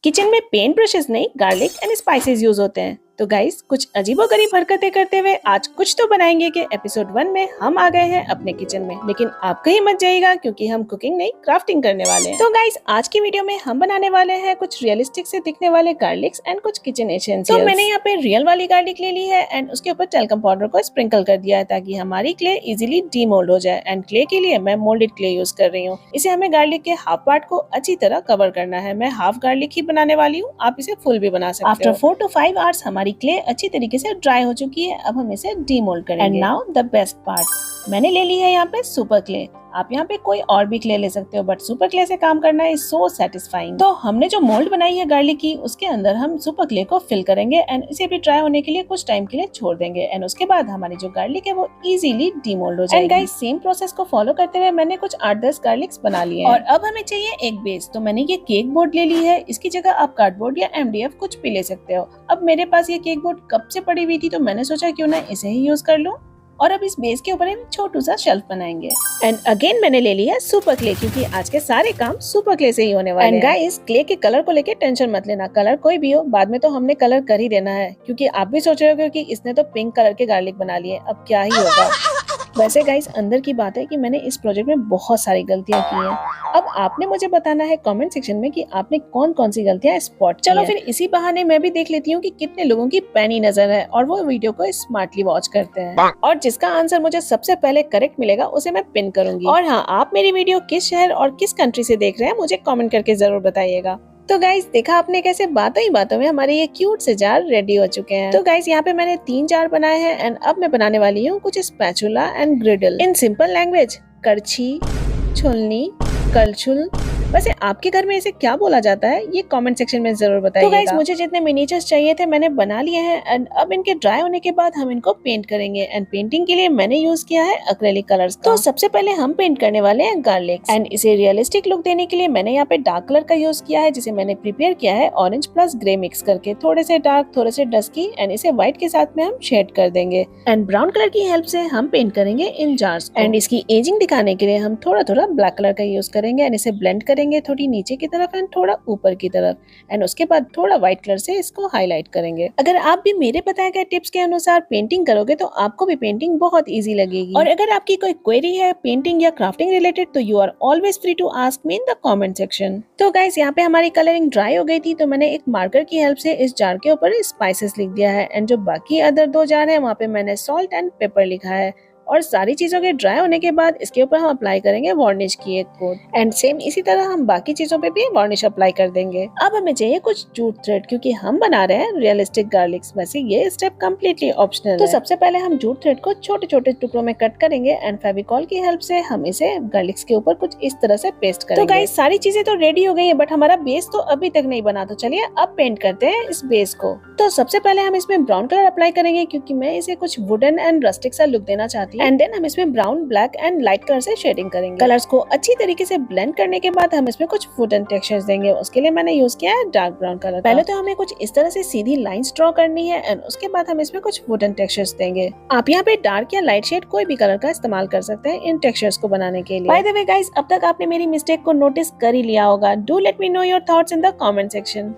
Kitchen में paint brushes नहीं, garlic and spices use होते हैं। तो गाइस, कुछ अजीबोगरीब हरकतें करते हुए आज कुछ तो बनाएंगे कि एपिसोड 1 में हम आ गए हैं अपने किचन में। लेकिन आप कहीं मत जाइएगा क्योंकि हम कुकिंग नहीं क्राफ्टिंग करने वाले हैं। तो गाइस, आज की वीडियो में हम बनाने वाले हैं कुछ रियलिस्टिक से दिखने वाले गार्लिक्स एंड कुछ किचन एसेंशियल्स। तो मैंने यहाँ पे रियल वाली गार्लिक ले ली है एंड उसके ऊपर टेल्कम पाउडर को स्प्रिंकल कर दिया है ताकि हमारी क्ले इजिली डीमोल्ड हो जाए। एंड क्ले के लिए मैं मोल्डेड क्ले यूज कर रही हूँ। इसे हमें गार्लिक के हाफ पार्ट को अच्छी तरह कवर करना है। मैं हाफ गार्लिक ही बनाने वाली हूँ, आप इसे फुल भी बना सकते हो। आफ्टर 4 to 5 आवर्स हमारी क्ले अच्छी तरीके से ड्राई हो चुकी है। अब हम इसे डीमोल्ड करेंगे। And now the best part, मैंने ले ली है यहाँ पे सुपर क्ले। आप यहाँ पे कोई और भी क्ले ले सकते हो, बट सुपर क्ले से काम करना इज सो सेटिस्फाइंग। तो हमने जो मोल्ड बनाई है गार्लिक की, उसके अंदर हम सुपर क्ले को फिल करेंगे एंड इसे भी ड्राई होने के लिए कुछ टाइम के लिए छोड़ देंगे। एंड उसके बाद हमारी जो गार्लिक है वो इजीली डीमोल्ड हो जाएगी। एंड गाइस, सेम प्रोसेस को फॉलो करते हुए मैंने कुछ 8-10 गार्लिक्स बना लिए हैं। और अब हमें चाहिए एक बेस। तो मैंने ये केक बोर्ड ले ली है। इसकी जगह आप कार्डबोर्ड या MDF कुछ भी ले सकते हो। अब मेरे पास ये केक बोर्ड कब से पड़ी हुई थी, तो मैंने सोचा क्यों ना इसे ही यूज कर लूं। और अब इस बेस के ऊपर हम छोटू सा शेल्फ बनाएंगे। एंड अगेन मैंने ले लिया सुपर क्ले क्योंकि आज के सारे काम सुपर क्ले से ही होने वाले हैं। एंड गाइस, क्ले के कलर को लेके टेंशन मत लेना, कलर कोई भी हो बाद में तो हमने कलर कर ही देना है। क्योंकि आप भी सोच रहे हो कि इसने तो पिंक कलर के गार्लिक बना लिए, अब क्या ही होगा। वैसे गाइस, अंदर की बात है कि मैंने इस प्रोजेक्ट में बहुत सारी गलतियां की हैं। अब आपने मुझे बताना है कमेंट सेक्शन में कि आपने कौन कौन सी गलतियां स्पॉट की। चलो फिर इसी बहाने मैं भी देख लेती हूँ कि कितने लोगों की पैनी नजर है और वो वीडियो को स्मार्टली वॉच करते हैं। और जिसका आंसर मुझे सबसे पहले करेक्ट मिलेगा उसे मैं पिन करूंगी। और हाँ, आप मेरी वीडियो किस शहर और किस कंट्री से देख रहे हैं मुझे कमेंट करके जरूर बताइएगा। तो गाइस, देखा आपने कैसे बातों ही बातों में हमारे ये क्यूट से जार रेडी हो चुके हैं। तो गाइस, यहाँ पे मैंने 3 जार बनाए हैं एंड अब मैं बनाने वाली हूँ कुछ spatula and ग्रिडल। In simple language, करछी, छुलनी, कलछुल। वैसे आपके घर में इसे क्या बोला जाता है ये कमेंट सेक्शन में जरूर बताइएगा। तो गाइस, मुझे जितने मिनिएचर्स चाहिए थे मैंने बना लिए हैं एंड अब इनके ड्राई होने के बाद हम इनको पेंट करेंगे। एंड पेंटिंग के लिए मैंने यूज किया है एक्रेलिक कलर्स का। तो सबसे पहले हम पेंट करने वाले हैं गार्लिक एंड इसे रियलिस्टिक लुक देने के लिए मैंने यहाँ पे डार्क कलर का यूज किया है, जिसे मैंने प्रिपेयर किया है ऑरेंज प्लस ग्रे मिक्स करके, थोड़े से डार्क थोड़े से डस्की। एंड इसे व्हाइट के साथ में हम शेड कर देंगे। एंड ब्राउन कलर की हेल्प से हम पेंट करेंगे इन जार्स को। एंड इसकी एजिंग दिखाने के लिए हम थोड़ा थोड़ा ब्लैक कलर का यूज करेंगे एंड इसे ब्लेंड करेंगे, थोड़ी नीचे की तरफ एंड थोड़ा ऊपर की तरफ। एंड उसके बाद थोड़ा व्हाइट कलर से इसको हाईलाइट करेंगे। अगर आप भी मेरे बताए गए टिप्स के अनुसार पेंटिंग करोगे तो आपको भी पेंटिंग बहुत इजी लगेगी। और अगर आपकी कोई क्वेरी है पेंटिंग या क्राफ्टिंग रिलेटेड तो you are always free to ask me in the comment section. तो गाइस, यहाँ पे हमारी कलरिंग ड्राई हो गई थी तो मैंने एक मार्कर की हेल्प से इस जार के ऊपर स्पाइसेस लिख दिया है। एंड जो बाकी अदर 2 जार है वहाँ पे मैंने सॉल्ट एंड पेपर लिखा है। और सारी चीजों के ड्राई होने के बाद इसके ऊपर हम अप्लाई करेंगे वार्निश की एक कोट। एंड सेम इसी तरह हम बाकी चीजों पे भी वार्निश अप्लाई कर देंगे। अब हमें चाहिए कुछ जूट थ्रेड क्योंकि हम बना रहे हैं रियलिस्टिक गार्लिक्स। वैसे ये स्टेप कम्प्लीटली ऑप्शनल है। तो सबसे पहले हम जूट थ्रेड को छोटे छोटे टुकड़ों में कट करेंगे एंड फेविकॉल की हेल्प से हम इसे गार्लिक्स के ऊपर कुछ इस तरह से पेस्ट करेंगे। तो गाइस, सारी चीजें तो रेडी हो गई है बट हमारा बेस तो अभी तक नहीं बना। तो चलिए अब पेंट करते हैं इस बेस को। तो सबसे पहले हम इसमें ब्राउन कलर अप्लाई करेंगे क्योंकि मैं इसे कुछ वुडन एंड रस्टिक सा लुक देना चाहती हूँ। एंड देन हम इसमें brown, black and light colour से शेडिंग करेंगे। कलर्स को अच्छी तरीके से ब्लेंड करने के बाद हम इसमें कुछ वुडन टेक्सचर्स देंगे। उसके लिए मैंने यूज किया है डार्क ब्राउन कलर। पहले तो हमें कुछ इस तरह से सीधी लाइंस ड्रॉ करनी है एंड उसके बाद हम इसमें कुछ वुडन टेक्सचर्स देंगे। आप यहाँ पे डार्क या लाइट शेड कोई भी कलर का इस्तेमाल कर सकते हैं इन टेक्सचर्स को बनाने के लिए। बाय द वे गाइस, अब तक आपने मेरी मिस्टेक को नोटिस कर ही लिया होगा। Do let me know your thoughts in the comment section.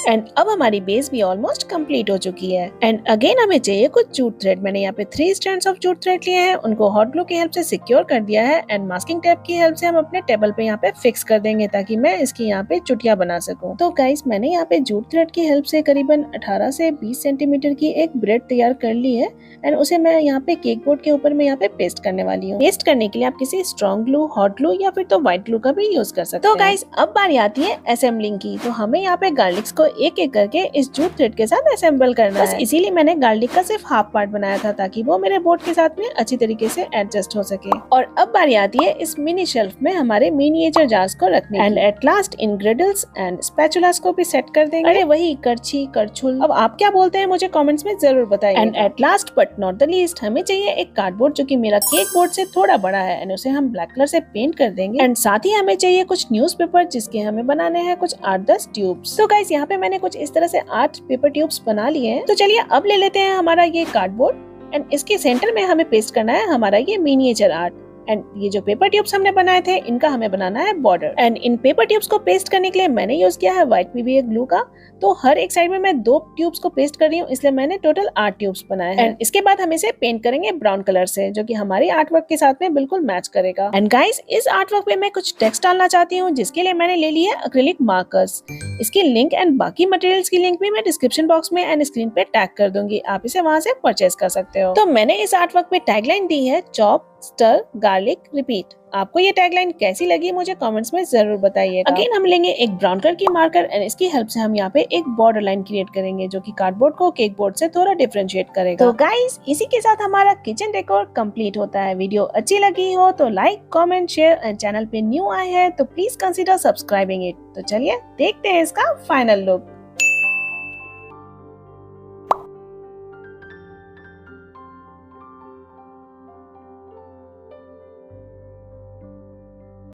And अब हमारी बेस भी ऑलमोस्ट कंप्लीट हो चुकी है। एंड अगेन हमें चाहिए कुछ जूट थ्रेड। मैंने यहाँ पे 3 स्ट्रैंड्स ऑफ जूट थ्रेड लिए हैं, उनको हॉट ग्लू की हेल्प से सिक्योर कर दिया है। एंड मास्किंग टेप की हेल्प से हम अपने टेबल पे यहाँ पे फिक्स कर देंगे ताकि मैं इसकी यहाँ पे चुटिया बना सकूं। तो गाइस, मैंने यहाँ पे जूट थ्रेड की हेल्प से करीबन 18 से 20 सेंटीमीटर की एक ब्रेड तैयार कर ली है। एंड उसे मैं यहाँ पे केक बोर्ड के ऊपर मैं यहाँ पे पेस्ट करने वाली हूँ। पेस्ट करने के लिए आप किसी स्ट्रॉन्ग ग्लू, हॉट ग्लू या फिर तो व्हाइट ग्लू का भी यूज कर सकते हैं। तो गाइस, अब बारी आती है असेंबलिंग की। तो हमें यहाँ पे गार्लिक्स को एक एक करके इस जूट थ्रेड के साथ असेंबल करना है। इसीलिए मैंने गार्लिक का सिर्फ हाफ पार्ट बनाया था ताकि वो मेरे बोर्ड के साथ में अच्छी तरीके से एडजस्ट हो सके। और अब बारी आती है इस मिनी शेल्फ में हमारे मिनिएचर जार्स को रखने की। And at last in griddles and spatulas को भी सेट कर देंगे। अरे वही करछी, करछुल, अब आप क्या बोलते हैं मुझे कमेंट्स में जरूर बताइए। And at last but not the least हमें चाहिए एक कार्डबोर्ड जो कि मेरा केक बोर्ड से थोड़ा बड़ा है एंड उसे हम ब्लैक कलर से पेंट कर देंगे। एंड साथ ही हमें चाहिए कुछ न्यूज़पेपर जिसके हमें बनाने हैं कुछ 8-10 ट्यूब्स। तो गाइस, यहाँ पे मैंने कुछ इस तरह से 8 पेपर ट्यूब्स बना लिए हैं। तो चलिए अब ले लेते हैं हमारा ये कार्डबोर्ड एंड इसके सेंटर में हमें पेस्ट करना है हमारा ये मिनिएचर आर्ट। एंड ये जो पेपर ट्यूब्स हमने बनाए थे इनका हमें बनाना है border. And in paper tubes को पेस्ट करने के लिए मैंने यूज किया है व्हाइट PVA ग्लू का। तो हर एक साइड में मैं 2 ट्यूब्स को पेस्ट कर रही हूँ, इसलिए मैंने टोटल 8 ट्यूब्स बनाए हैं। एंड इसके बाद हम इसे पेंट करेंगे ब्राउन कलर से, जो कि हमारी आर्ट वर्क के साथ में बिल्कुल मैच करेगा। एंड गाइस, इस आर्ट वर्क पे मैं कुछ टेक्स्ट डालना चाहती हूँ, जिसके लिए मैंने ले लिया है एक्रिलिक मार्कर्स। इसकी लिंक एंड बाकी मटेरियल्स की लिंक भी मैं डिस्क्रिप्शन बॉक्स में एंड स्क्रीन पे टैग कर दूंगी, आप इसे वहां से परचेज कर सकते हो। तो मैंने इस आर्ट वर्क पे टैगलाइन दी है चॉप, स्टर, गार्लिक, रिपीट। आपको ये टैगलाइन कैसी लगी मुझे कमेंट्स में जरूर बताइएगा। अगेन हम लेंगे एक ब्राउन कलर की मार्कर एंड इसकी हेल्प से हम यहाँ पे एक बॉर्डर लाइन क्रिएट करेंगे, जो कि कार्डबोर्ड को केक बोर्ड से थोड़ा डिफरेंशिएट करेगा। तो गाइस, इसी के साथ हमारा किचन डेकोर कंप्लीट होता है। वीडियो अच्छी लगी हो तो like, comment, share and channel पे न्यू आए हैं तो प्लीज कंसीडर सब्सक्राइबिंग इट। तो चलिए देखते हैं इसका फाइनल लुक।